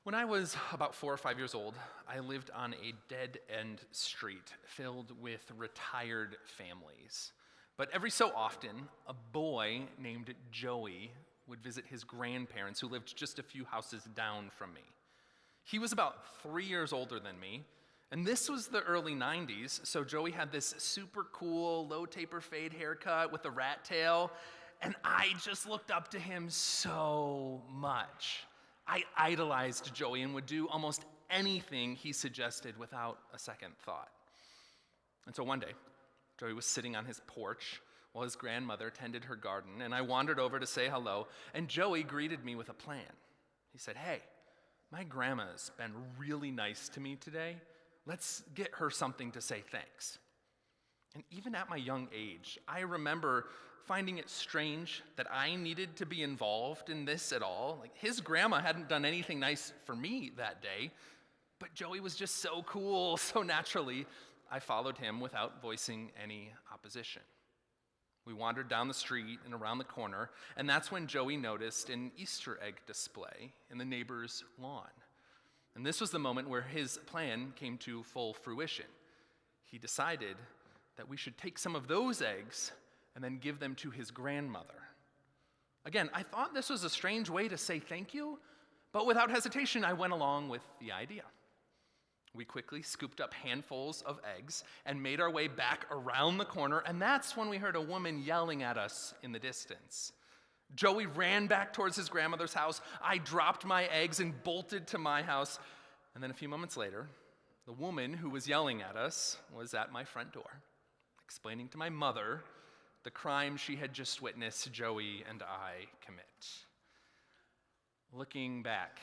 When I was about 4 or 5 years old, I lived on a dead-end street filled with retired families. But every so often, a boy named Joey would visit his grandparents who lived just a few houses down from me. He was about 3 years older than me, and this was the early 90s, so Joey had this super cool, low taper fade haircut with a rat tail, and I just looked up to him so much. I idolized Joey and would do almost anything he suggested without a second thought. And so one day, Joey was sitting on his porch while his grandmother tended her garden, and I wandered over to say hello, and Joey greeted me with a plan. He said, "Hey, my grandma's been really nice to me today. Let's get her something to say thanks." And even at my young age, I remember finding it strange that I needed to be involved in this at all. Like, his grandma hadn't done anything nice for me that day, but Joey was just so cool, so naturally, I followed him without voicing any opposition. We wandered down the street and around the corner, and that's when Joey noticed an Easter egg display in the neighbor's lawn. And this was the moment where his plan came to full fruition. He decided that we should take some of those eggs and then give them to his grandmother. Again, I thought this was a strange way to say thank you, but without hesitation, I went along with the idea. We quickly scooped up handfuls of eggs and made our way back around the corner, and that's when we heard a woman yelling at us in the distance. Joey ran back towards his grandmother's house. I dropped my eggs and bolted to my house, and then a few moments later, the woman who was yelling at us was at my front door, explaining to my mother the crime she had just witnessed Joey and I commit. Looking back,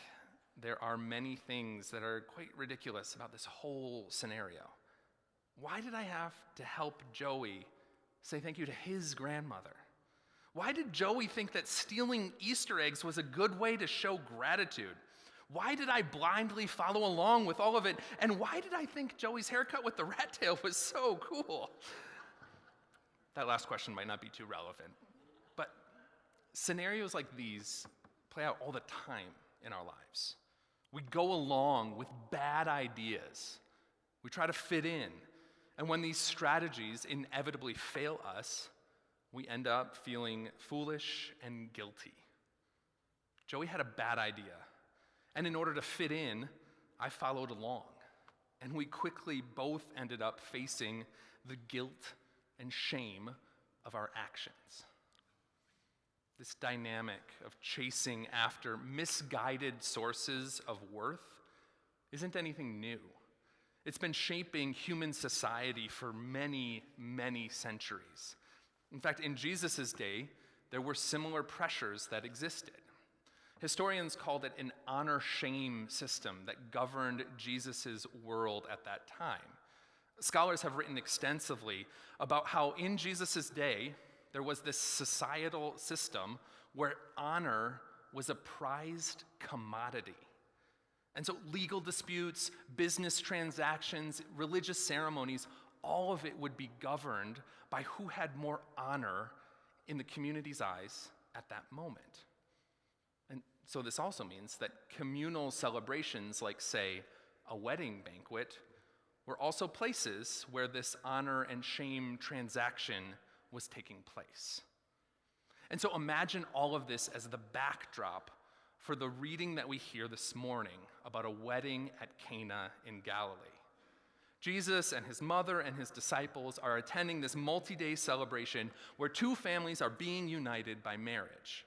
there are many things that are quite ridiculous about this whole scenario. Why did I have to help Joey say thank you to his grandmother? Why did Joey think that stealing Easter eggs was a good way to show gratitude? Why did I blindly follow along with all of it? And why did I think Joey's haircut with the rat tail was so cool? That last question might not be too relevant, but scenarios like these play out all the time in our lives. We go along with bad ideas. We try to fit in. And when these strategies inevitably fail us, we end up feeling foolish and guilty. Joey had a bad idea. And in order to fit in, I followed along. And we quickly both ended up facing the guilt and shame of our actions. This dynamic of chasing after misguided sources of worth isn't anything new. It's been shaping human society for many, many centuries. In fact, in Jesus' day, there were similar pressures that existed. Historians called it an honor-shame system that governed Jesus' world at that time. Scholars have written extensively about how in Jesus' day, there was this societal system where honor was a prized commodity. And so legal disputes, business transactions, religious ceremonies, all of it would be governed by who had more honor in the community's eyes at that moment. And so this also means that communal celebrations like, say, a wedding banquet were also places where this honor and shame transaction was taking place. And so imagine all of this as the backdrop for the reading that we hear this morning about a wedding at Cana in Galilee. Jesus and his mother and his disciples are attending this multi-day celebration where two families are being united by marriage.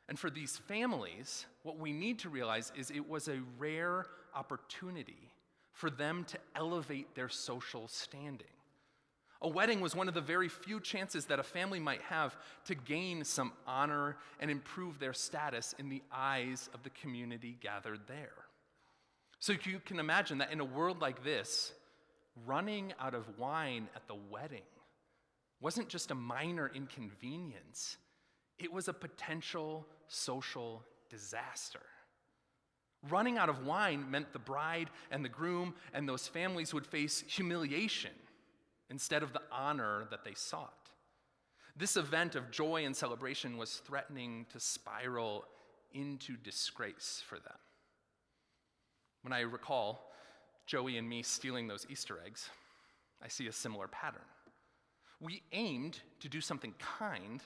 And for these families, what we need to realize is it was a rare opportunity for them to elevate their social standing. A wedding was one of the very few chances that a family might have to gain some honor and improve their status in the eyes of the community gathered there. So you can imagine that in a world like this, running out of wine at the wedding wasn't just a minor inconvenience, it was a potential social disaster. Running out of wine meant the bride and the groom and those families would face humiliation instead of the honor that they sought. This event of joy and celebration was threatening to spiral into disgrace for them. When I recall Joey and me stealing those Easter eggs, I see a similar pattern. We aimed to do something kind,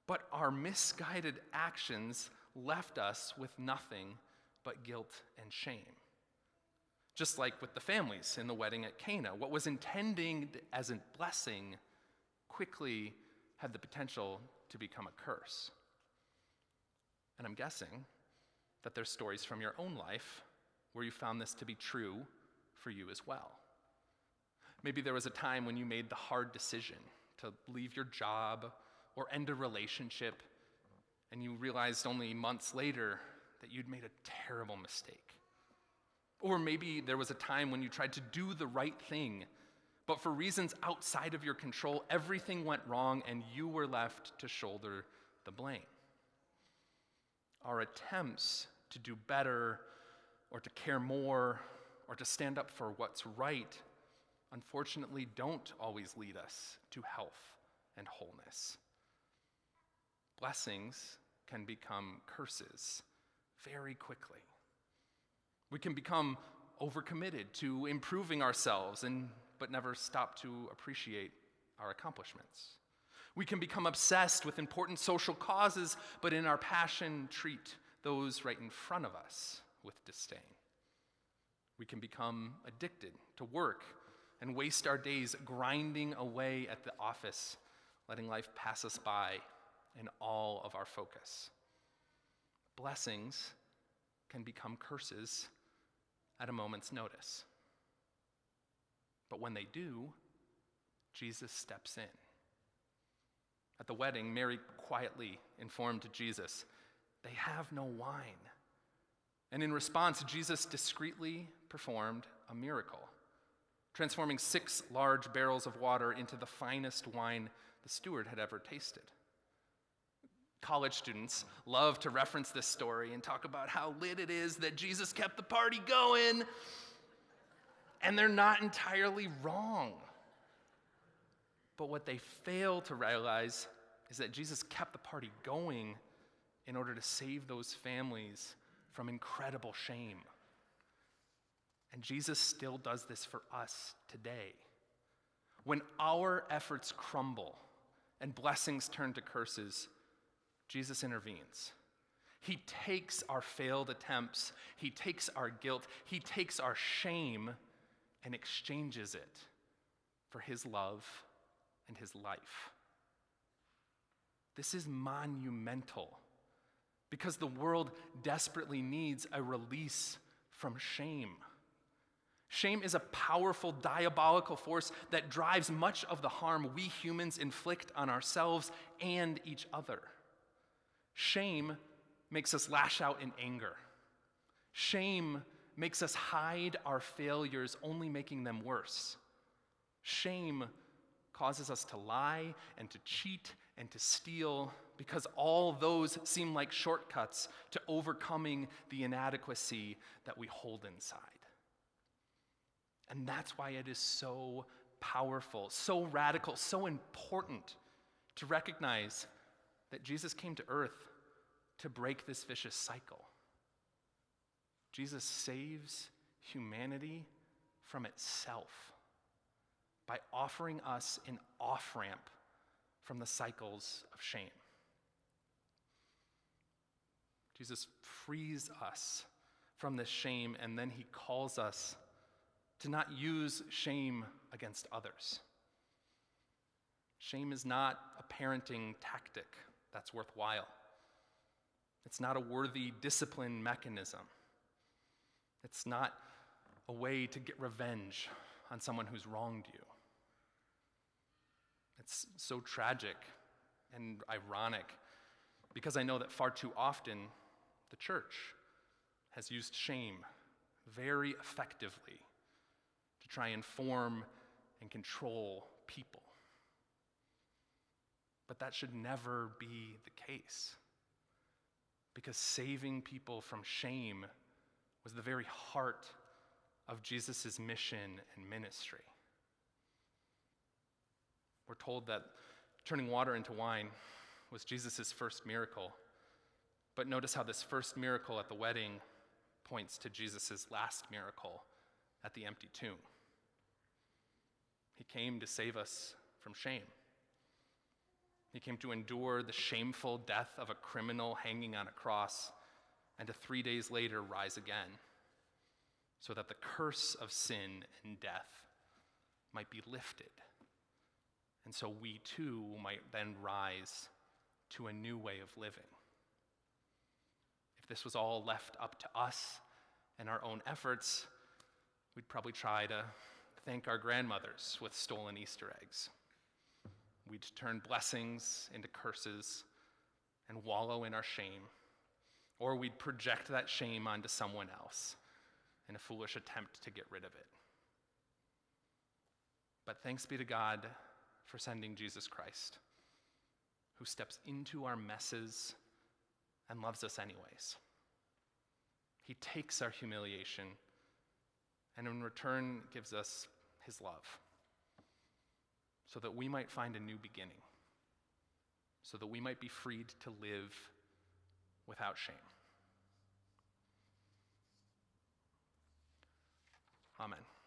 but our misguided actions left us with nothing but guilt and shame. Just like with the families in the wedding at Cana, what was intended as a blessing quickly had the potential to become a curse. And I'm guessing that there's stories from your own life where you found this to be true for you as well. Maybe there was a time when you made the hard decision to leave your job or end a relationship, and you realized only months later that you'd made a terrible mistake. Or maybe there was a time when you tried to do the right thing, but for reasons outside of your control, everything went wrong and you were left to shoulder the blame. Our attempts to do better or to care more or to stand up for what's right, unfortunately, don't always lead us to health and wholeness. Blessings can become curses very quickly. We can become overcommitted to improving ourselves but never stop to appreciate our accomplishments. We can become obsessed with important social causes, but in our passion treat those right in front of us with disdain. We can become addicted to work and waste our days grinding away at the office, letting life pass us by in all of our focus. Blessings can become curses at a moment's notice. But when they do, Jesus steps in. At the wedding, Mary quietly informed Jesus, "They have no wine." And in response, Jesus discreetly performed a miracle, transforming 6 large barrels of water into the finest wine the steward had ever tasted. College students love to reference this story and talk about how lit it is that Jesus kept the party going, and they're not entirely wrong. But what they fail to realize is that Jesus kept the party going in order to save those families from incredible shame. And Jesus still does this for us today. When our efforts crumble and blessings turn to curses, Jesus intervenes. He takes our failed attempts, he takes our guilt, he takes our shame and exchanges it for his love and his life. This is monumental because the world desperately needs a release from shame. Shame is a powerful, diabolical force that drives much of the harm we humans inflict on ourselves and each other. Shame makes us lash out in anger. Shame makes us hide our failures, only making them worse. Shame causes us to lie and to cheat and to steal because all those seem like shortcuts to overcoming the inadequacy that we hold inside. And that's why it is so powerful, so radical, so important to recognize that Jesus came to earth to break this vicious cycle. Jesus saves humanity from itself by offering us an off-ramp from the cycles of shame. Jesus frees us from this shame, and then he calls us to not use shame against others. Shame is not a parenting tactic that's worthwhile. It's not a worthy discipline mechanism. It's not a way to get revenge on someone who's wronged you. It's so tragic and ironic because I know that far too often the church has used shame very effectively to try and form and control people. But that should never be the case, because saving people from shame was the very heart of Jesus' mission and ministry. We're told that turning water into wine was Jesus' first miracle. But notice how this first miracle at the wedding points to Jesus' last miracle at the empty tomb. He came to save us from shame. He came to endure the shameful death of a criminal hanging on a cross and to 3 days later rise again, so that the curse of sin and death might be lifted. And so we too might then rise to a new way of living. If this was all left up to us and our own efforts, we'd probably try to thank our grandmothers with stolen Easter eggs. We'd turn blessings into curses and wallow in our shame, or we'd project that shame onto someone else in a foolish attempt to get rid of it. But thanks be to God for sending Jesus Christ, who steps into our messes and loves us anyways. He takes our humiliation and in return gives us his love, so that we might find a new beginning, so that we might be freed to live without shame. Amen.